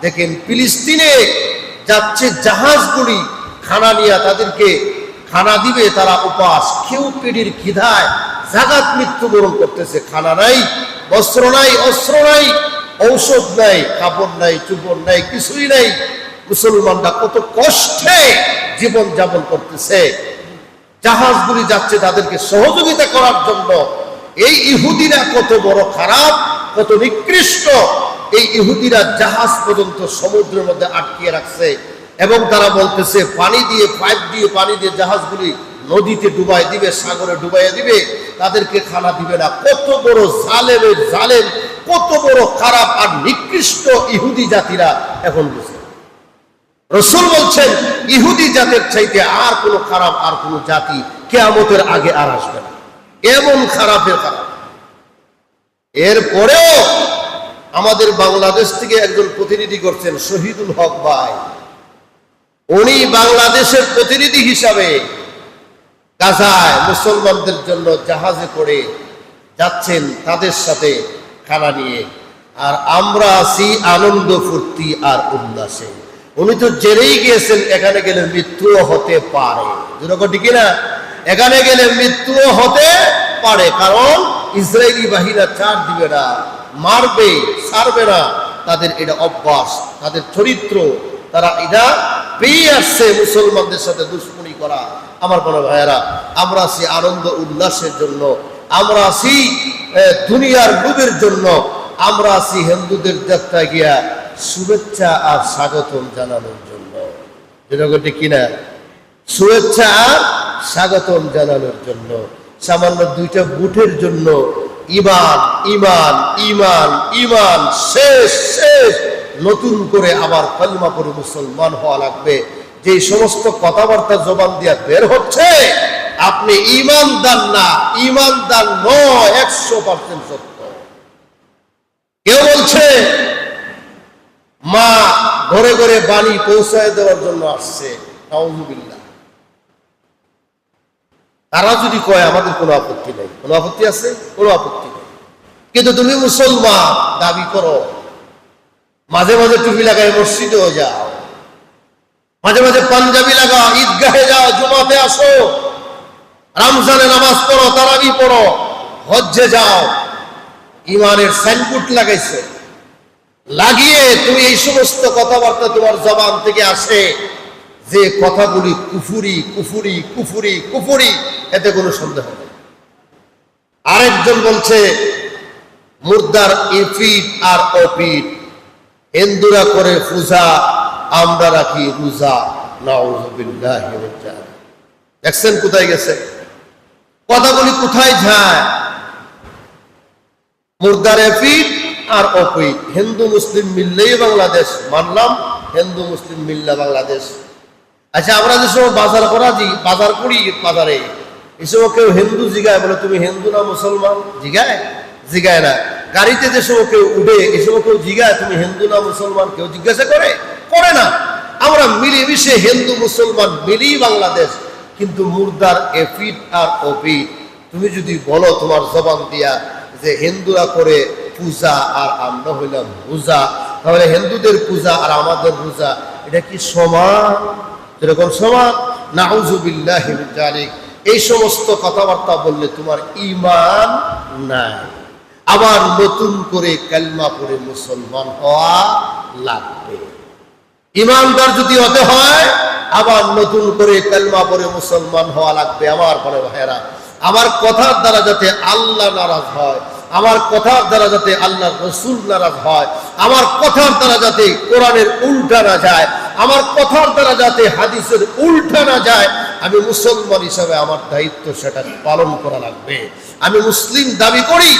দেখেন ফিলিস্তিনে যাচ্ছে জাহাজগুলি খানা নিয়ে, তাদেরকে খানা দিবে, তারা উপাস, কেউ পেটের খিদায় জাগাত মৃত্যুবরণ করতেছে। খানা নাই, বস্ত্র নাই, অস্ত্র নাই, ঔষধ নাই, কাপড় নাই, চুপড় নাই, কিছুই নাই। মুসলমানরা কত কষ্টে জীবন যাপন করতেছে। জাহাজগুলি যাচ্ছে তাদেরকে সহযোগিতা করার জন্য। এই ইহুদিরা কত বড় খারাপ, কত নিকৃষ্ট। এই ইহুদিরা জাহাজ পর্যন্ত সমুদ্রের মধ্যে আটকিয়ে রাখছে এবং তারা বলতেছে পানি দিয়ে, পাইপ দিয়ে পানি দিয়ে জাহাজগুলি নদীতে ডুবাই দিবে, সাগরে ডুবাইয়া দিবে, তাদেরকে খানা দিবে না। কত বড় জালেমের জালেম, কত বড় খারাপ আর নিকৃষ্ট ইহুদি জাতিরা এখন বুঝে। রাসূল বলছেন ইহুদি জাতের চাইতে আর কোনো খারাপ আর কোনো জাতি কিয়ামতের আগে আর আসবে না, এমন খারাপের খারাপ। এরপরেও আমাদের বাংলাদেশ থেকে একজন প্রতিনিধি করছেন শহীদুল হক ভাই, উনি বাংলাদেশের প্রতিনিধি হিসাবে গাজায় মুসলমানদের জন্য জাহাজে করে যাচ্ছেন, তাদের সাথে খানা নিয়ে। আর আমরা আছি আনন্দ ফুর্তি আর উল্লাসে। উনি তো জেনেই গিয়েছেন এখানে গেলে মৃত্যুও হতে পারে, যেরকম ঠিক না, এখানে গেলে মৃত্যুও হতে পারে। কারণ ইসরায়েলি বাহিনীরা ছাড় দিবে না, মারবে, ছাড়বে না। তাদের এটা অভ্যাস, তাদের চরিত্র, তারা এটা পেয়ে আসছে মুসলমানদের সাথে দুশ্মনী করা। আমার কোনো ভাইয়েরা, আমরা আছি আনন্দ উল্লাসের জন্য, আমরা আছি দুনিয়ার লোভের জন্য, আমরা আছি হিন্দুদের যাত্রায় গিয়া শুভেচ্ছা আর স্বাগতম জানানোর জন্য, যেরকম কিনা, শুভেচ্ছা আর স্বাগতম জানানোর জন্য। সামান্য দুইটা বুটের জন্য ইমান ইমান ইমান ইমান শেষ শেষ, নতুন করে আবার কালিমা পড়ে মুসলমান হওয়া লাগবে। যে সমস্ত কথাবার্তা জবান দিয়া বের হচ্ছে, আপনি ইমানদার না, ইমানদার নয়, 100% সত্য। কেউ বলছে মা ঘরে ঘরে বাণী পৌঁছায় দেওয়ার জন্য আসছে, নাউযুবিল্লাহ। তারা যদি কয় আমাদের কোনো আপত্তি নেই, কোনো আপত্তি আছে? কোনো আপত্তি নেই। কিন্তু তুমি মুসলমান দাবি করো, মাঝে মাঝে টুপি লাগায় মসজিদেও যাও, মাঝে মাঝে পাঞ্জাবি লাগাও, ঈদগাহে যাও, জুমাতে আসো, রমজানে নামাজ পড়ো, তারাবি পড়ো, হজ্জে যাও, ইমানের সাইনবোর্ড লাগাইছে, লাগিয়ে তুমি এই সমস্ত কথাবার্তা তোমার জবান থেকে আসে, যে কথাগুলি কুফুরি কুফুরি কুফুরি কুফুরি, এতে কোনো সন্দেহ নেই। আরেকজন বলছে মুর্দার ইফিট আর অপিট, হিন্দুরা করে পূজা, আমরা রাখি রোজা, নাউযুবিল্লাহি মিন যালিক। দেখছেন কোথায় গেছে কথাগুলি, কোথায় যায়? মুর্দার ইফিট আর অপিট, হিন্দু মুসলিম মিললেই বাংলাদেশ, মানলাম হিন্দু মুসলিম মিললে বাংলাদেশ। আচ্ছা, আমরা যে সময় বাজার বাজার করি, বাজারে এই সময় কেউ হিন্দু জিগায়, বলে তুমি হিন্দু না মুসলমান? জিগায়? জিগায় না। গাড়িতে যে সময় কেউ উঠে, এই সময় কেউ জিগায় তুমি হিন্দু না মুসলমান? কেউ জিজ্ঞাসা করে? করে না। আমরা মিলেমিশে হিন্দু মুসলমান মিলেই বাংলাদেশ। কিন্তু মুর্দার এফিট আর অপিট, তুমি যদি বলো তোমার জবান দিয়া যে হিন্দুরা করে পূজা আর আমরা হইলাম রোজা, তাহলে হিন্দুদের পূজা আর আমাদের রোজা এটা কি সমান? যেরকম সমান, নাউযুবিল্লাহি মিন যালিক। এই সমস্ত কথাবার্তা বললে তোমার ঈমান নাই। আবার নতুন করে কালিমা পড়ে মুসলমান হওয়া লাগবে। ঈমানদার যদি হতে হয়, আবার নতুন করে কালিমা পড়ে মুসলমান হওয়া লাগবে। আমার পরে ভাইয়েরা, আমার কথার দ্বারা যাতে আল্লাহ নারাজ হয়, আমার কথার দ্বারা যাতে আল্লাহ রাসূল নারাজ হয়, আমার কথার দ্বারা যাতে কোরআনের উল্টা না যায়, আমার কথার দ্বারা যাতে হাদিসের উল্টা না যায়, আমি মুসলমান হিসাবে আমার দায়িত্ব সেটা পালন করা লাগবে। আমি মুসলিম দাবি করি,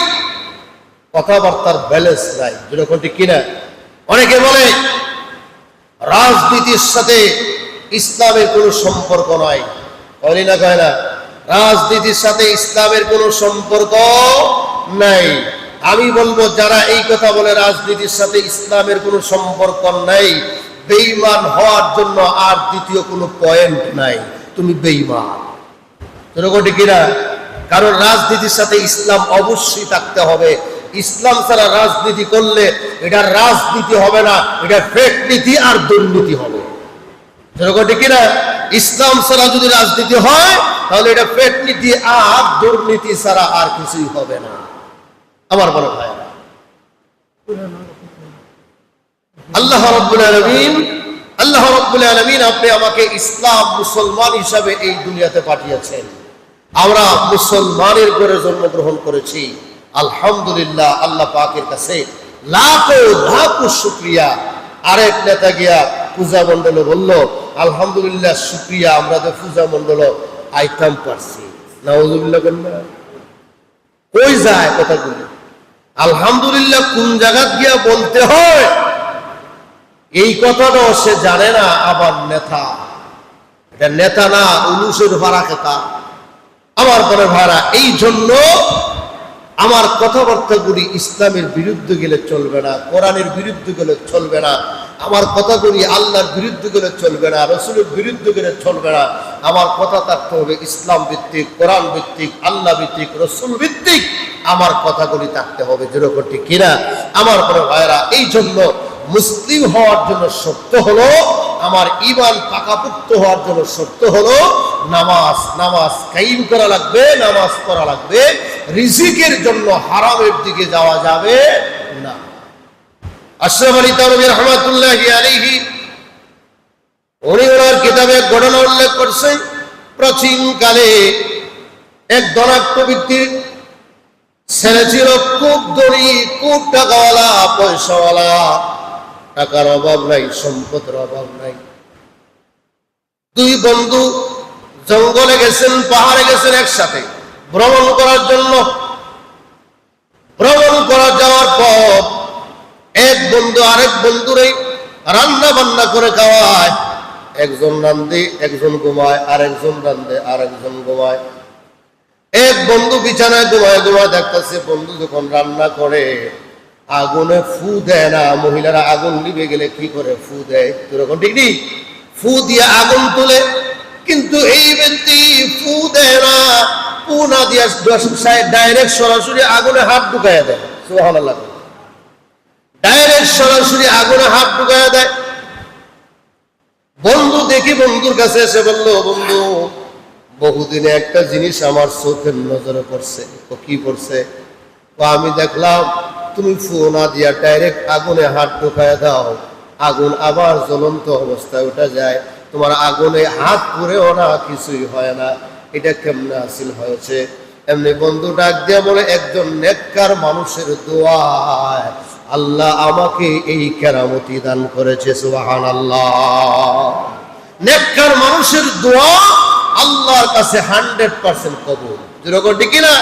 কথাবার্তার ব্যালেন্স নাই, যেরকম ঠিক কিনা। অনেকে বলে রাজনীতির সাথে ইসলামের কোনো সম্পর্ক নাই, কয় না কয় না? রাজনীতির সাথে ইসলামের কোনো সম্পর্ক নাই। আমি বলবো যারা এই কথা বলে রাজনীতির সাথে ইসলামের কোনো সম্পর্ক নাই, বেঈমান হওয়ার জন্য আর দ্বিতীয় কোনো পয়েন্ট নাই, তুমি বেঈমান। এরকম ঠিক কিনা? কারণ রাজনীতির সাথে ইসলাম অবশ্যই থাকতে হবে। ইসলাম ছাড়া রাজনীতি করলে এটা রাজনীতি হবে না, এটা ফেক নীতি আর দুর্নীতি হবে। যেরকম ঠিক না? ইসলাম ছাড়া যদি রাজনীতি হয় তাহলে এটা ফেক নীতি আর দুর্নীতি ছাড়া আর কিছুই হবে না। আমার বড় ভাই, আল্লাহ রাব্বুল আলামিন আপনি আমাকে ইসলাম মুসলমান হিসাবে এই দুনিয়াতে পাঠিয়েছেন। আমরা মুসলমানের ঘরে জন্মগ্রহণ করেছি। আলহামদুলিল্লাহ, আল্লাহ পাকের কাছে লাখো লাখো শুকরিয়া। আরেক নেতা গিয়া পূজা মণ্ডলে বলল, আলহামদুলিল্লাহ শুকরিয়া, আমরা তো পূজা মণ্ডল আইতাম পারছি। নাউজুবিল্লাহ বললেন, কই যায় কথাগুলো? আলহামদুলিল্লাহ কোন জায়গা গিয়া বলতে হয় এই কথাটাও সে জানে না। আবার নেতা, এটা নেতা না, উলুসের ভাড়া খেতা। আমার পরে ভাড়া, এই জন্য আমার কথাবার্তাগুলি ইসলামের বিরুদ্ধে গেলে চলবে না, কোরআনের বিরুদ্ধে গেলে চলবে না, আমার কথাগুলি আল্লাহর বিরুদ্ধে গেলে চলবে না, রসুলের বিরুদ্ধে গেলে চলবে না। আমার কথা থাকতে হবে ইসলাম ভিত্তিক, কোরআন ভিত্তিক, আল্লাহ ভিত্তিক, রসুল ভিত্তিক। আমার কথাগুলি থাকতে হবে, যেরকম ঠিক কিনা? আমার পরে ভাইরা, এই জন্য মুসলিম হওয়ার জন্য শর্ত হলো, আমার ঈমান পাকাপোক্ত হওয়ার জন্য শর্ত হলো নামাজ কায়েম করা লাগবে, নামাজ পড়া লাগবে। রিজিকের জন্য হারামের দিকে যাওয়া যাবে না। আশরাফ আলী থানভী রাহমাতুল্লাহি আলাইহি উনি ওনার কিতাবে এক ঘটনা উল্লেখ করছেন। প্রাচীন কালে এক ধনাঢ্য ব্যক্তির ছেলে ছিল, খুব ধনী, খুব টাকাওয়ালা, পয়সাওয়ালা। টাকার অভাব নাই, সম্পদের অভাব নাই। দুই বন্ধু জঙ্গলে গেছেন, পাহাড়ে গেছেন একসাথে ভ্রমণ করার জন্য। ভ্রমণ করা যাওয়ার পর এক বন্ধু আরেক বন্ধুরে রান্না বান্না করে খাওয়ায়। একজন রান্ধে, একজন ঘুমায়, আরেকজন রান্ধে, আরেকজন ঘুমায়। এক বন্ধু বিছানায় ঘুমায় ঘুমায় দেখতেছে বন্ধু যখন রান্না করে আগুনে ফু দেয় না। মহিলারা আগুন নিভে গেলে কি করে? ফু দেয়, এরকম ঠিক নেই, ফু দিয়ে আগুন তুলে। কিন্তু এই ব্যক্তি ফু দেয় না, ফু না দিয়ে ডাইরেক্ট সরাসরি আগুনে হাত ঢুকাইয়া দেয়। সুবহানাল্লাহ, ডাইরেক্ট সরাসরি আগুনে হাত ঢুকাইয়া দেয়। বন্ধু দেখি বন্ধুর কাছে এসে বলল, বন্ধু বহুদিনে একটা জিনিস আমার চোখের নজরে পড়ছে। তো কি পড়ছে? আমি দেখলাম তুমি ফু না দিয়া ডাইরেক্ট আগুনে হাত ঢুকাইয়া দাও, আগুন আবার জ্বলন্ত অবস্থায় উঠে যায়, তোমার আগুনে হাত পুড়েও না, কিছুই হয় না। এটা কেমনে হাসিল হয়েছে? এমনি বন্ধু ডাক দিয়া বলে, একজন নেককার মানুষের দোয়ায় আল্লাহ আমাকে এই কেরামতি দান করেছে। সুবহানাল্লাহ। নেককার মানুষের দোয়া আল্লাহর কাছে 100% কবুল। যেরকম ঠিক না?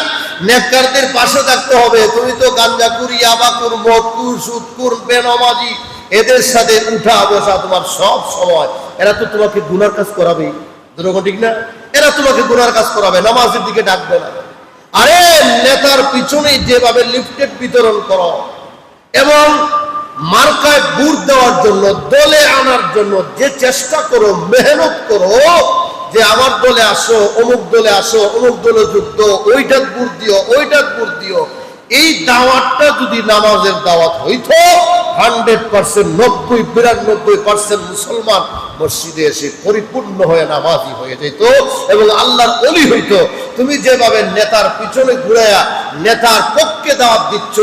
নেককারদের পাশে থাকতে হবে। তুমি তো গাঞ্জাকুর, ইয়াবাকুর, মদকুর, সুদকুর, বেনামাজি, এদের সাথে উঠা বসা তোমার সব সময়। এরা তো তোমাকে গুনার কাজ করাবে। যেরকম ঠিক না? এরা তোমাকে গুনার কাজ করাবে, নামাজের দিকে ডাকবে না। আরে নেতার পিছনে যেভাবে লিফটেড বিতরণ করো এবং মার্কায় বুট দেওয়ার জন্য, দলে আনার জন্য যে চেষ্টা করো, মেহনত করো, যে আমার দলে আসো, অমুক দলে আসো, অমুক দলে যুক্ত, ওইটার বুট দিও, ওইটার বুট দিও, এই দাওয়াতটা যদি নামাজের দাওয়াত হইতো 100%, 90-92% মুসলমান মসজিদে এসে পরিপূর্ণ হয়ে নামাজি হয়ে যেত এবং আল্লাহর ওলি হইতো। তুমি যেভাবে নেতার পিছনে ঘুরাইয়া নেতার পক্ষে দাওয়াত দিচ্ছ,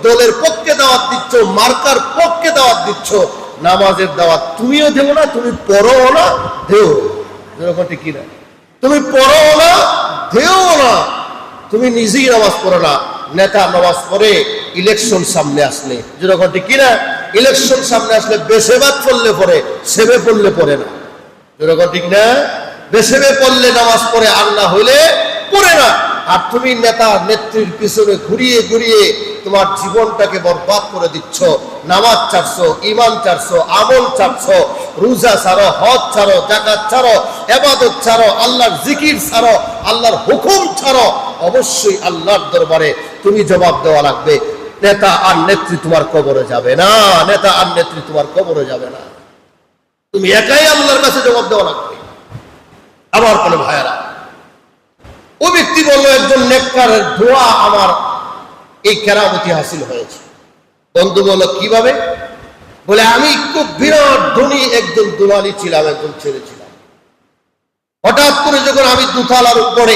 দলের পক্ষে দাওয়াত দিচ্ছ, মার্কার পক্ষে দাওয়াত দিচ্ছ, নামাজের দাওয়াত তুমিও দেও না, তুমি পড়ো না, দেও। যেরকম ঠিক কিনা? তুমি পড়ো না, দেও না, তুমি নিজেই নামাজ পড়ো না। নেতা নামাজ পড়ে ইলেকশন সামনে আসলে, যেরকম ঠিক কিনা? ইলেকশন সামনে আসলে বেশেবাদ পড়লে পড়ে, সেবে পড়লে পড়ে না। যেরকম ঠিক না? বেশেবে পড়লে নামাজ পড়ে, আর না হইলে পড়ে না। আর তুমি নেতা নেত্রীর পিছনে ঘুরিয়ে ঘুরিয়ে তোমার জীবনটাকে বরবাদ করে দিচ্ছ। নামাজ ছাড়ছো, ঈমান ছাড়ছো, আমল ছাড়ছো, রোজা ছাড়ো, হজ ছাড়ো, যাকাত ছাড়ো, ইবাদত ছাড়ো, আল্লাহর জিকির ছাড়ো, আল্লাহর হুকুম ছাড়ো। অবশ্যই আল্লাহর দরবারে তুমি জবাব দেওয়া লাগবে। নেতা আর নেত্রী তোমার কবরে যাবে না, নেতা আর নেত্রী তোমার কবরে যাবে না, তুমি একাই আল্লাহর কাছে জবাব দেওয়া লাগবে। আমার কোনো ভাইয়েরা, ও ব্যক্তি বলল, একজন নেককারের দোয়া আমার এই কেরামতি হাসিল হয়েছে। বন্ধু বলল কিভাবে? বলে আমি খুব বিরাট ধনী একজন দুলালি ছিলাম, একজন ছেলে ছিলাম। হঠাৎ করে যখন আমি দুতলার উপরে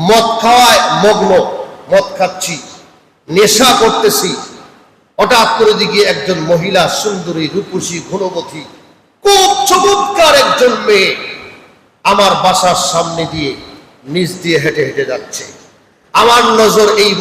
মদ খাওয়ায় মগ্ন, মদ খাচ্ছি, নেশা করতেছি, হঠাৎ করে দিকে একজন মহিলা, সুন্দরী, রূপসী, গুণবতী, খুব চমৎকার একজন মেয়ে আমার বাসার সামনে দিয়ে নিচ দিয়ে হেঁটে হেঁটে যাচ্ছে। আমার নজর এই